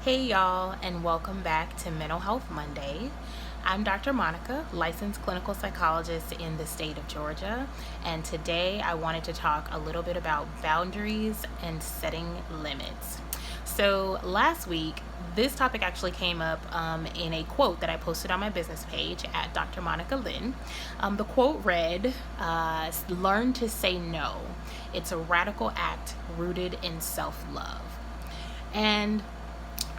Hey y'all, and welcome back to Mental Health Monday. I'm Dr. Monica, licensed clinical psychologist in the state of Georgia, and today I wanted to talk a little bit about boundaries and setting limits. So last week, this topic actually came up in a quote that I posted on my business page at Dr. Monica Lynn. The quote read, "Learn to say no. It's a radical act rooted in self-love." And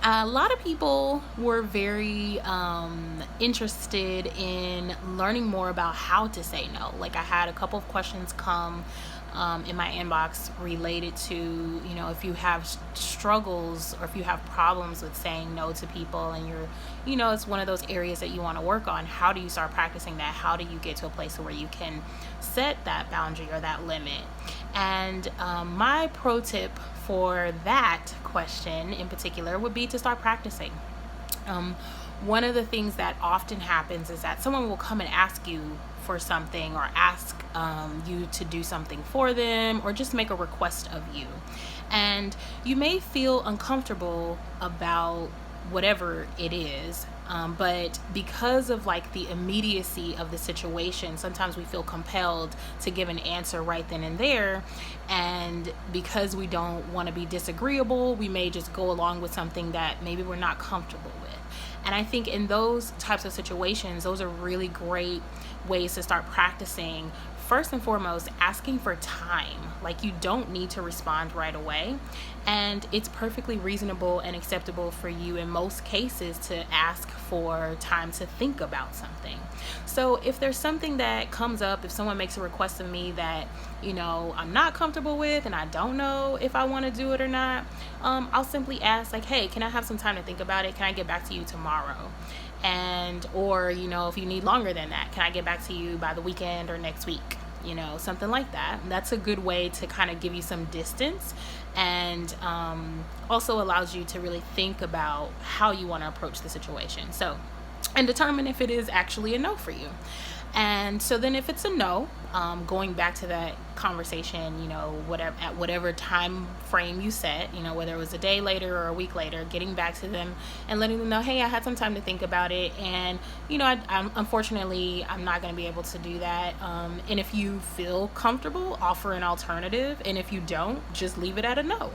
a lot of people were very interested in learning more about how to say no. Like, I had a couple of questions come in my inbox related to, if you have struggles or if you have problems with saying no to people and it's one of those areas that you want to work on. How do you start practicing that? How do you get to a place where you can set that boundary or that limit? And my pro tip for that question in particular would be to start practicing. One of the things that often happens is that someone will come and ask you for something or ask you to do something for them or just make a request of you. And you may feel uncomfortable about whatever it is, but because of like the immediacy of the situation, sometimes we feel compelled to give an answer right then and there. And because we don't want to be disagreeable, we may just go along with something that maybe we're not comfortable with. And I think in those types of situations, those are really great ways to start practicing. First and foremost, asking for time. Like, you don't need to respond right away. And it's perfectly reasonable and acceptable for you in most cases to ask for time to think about something. So if there's something that comes up, if someone makes a request of me that, I'm not comfortable with and I don't know if I want to do it or not, I'll simply ask, like, hey, can I have some time to think about it? Can I get back to you tomorrow? Or if you need longer than that, can I get back to you by the weekend or next week? Something like that. That's a good way to kind of give you some distance and also allows you to really think about how you want to approach the situation. So, and determine if it is actually a no for you. And so then if it's a no, going back to that conversation, whatever time frame you set, whether it was a day later or a week later, getting back to them and letting them know, hey, I had some time to think about it. And, unfortunately, I'm not going to be able to do that. And if you feel comfortable, offer an alternative. And if you don't, just leave it at a no.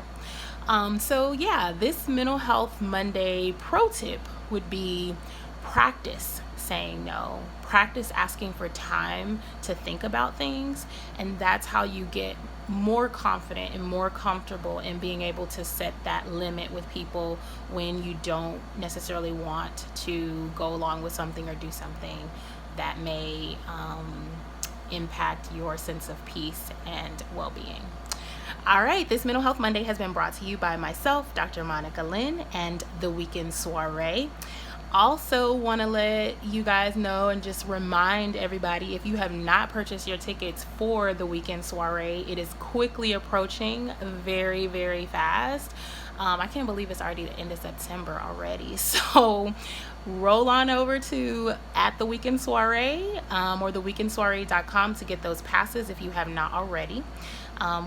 So yeah, this Mental Health Monday pro tip would be practice saying no. Practice asking for time to think about things, and that's how you get more confident and more comfortable in being able to set that limit with people when you don't necessarily want to go along with something or do something that may impact your sense of peace and well-being. All right, this Mental Health Monday has been brought to you by myself, Dr. Monica Lynn, and the Weekend Soiree. Also want to let you guys know and just remind everybody, if you have not purchased your tickets for the Weekend Soiree, it is quickly approaching, very, very fast. I can't believe it's already the end of September already. So roll on over to at the Weekend Soiree or theweekendsoiree.com to get those passes if you have not already.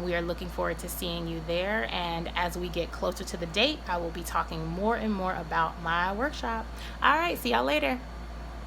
We are looking forward to seeing you there, and as we get closer to the date, I will be talking more and more about my workshop. All right, see y'all later.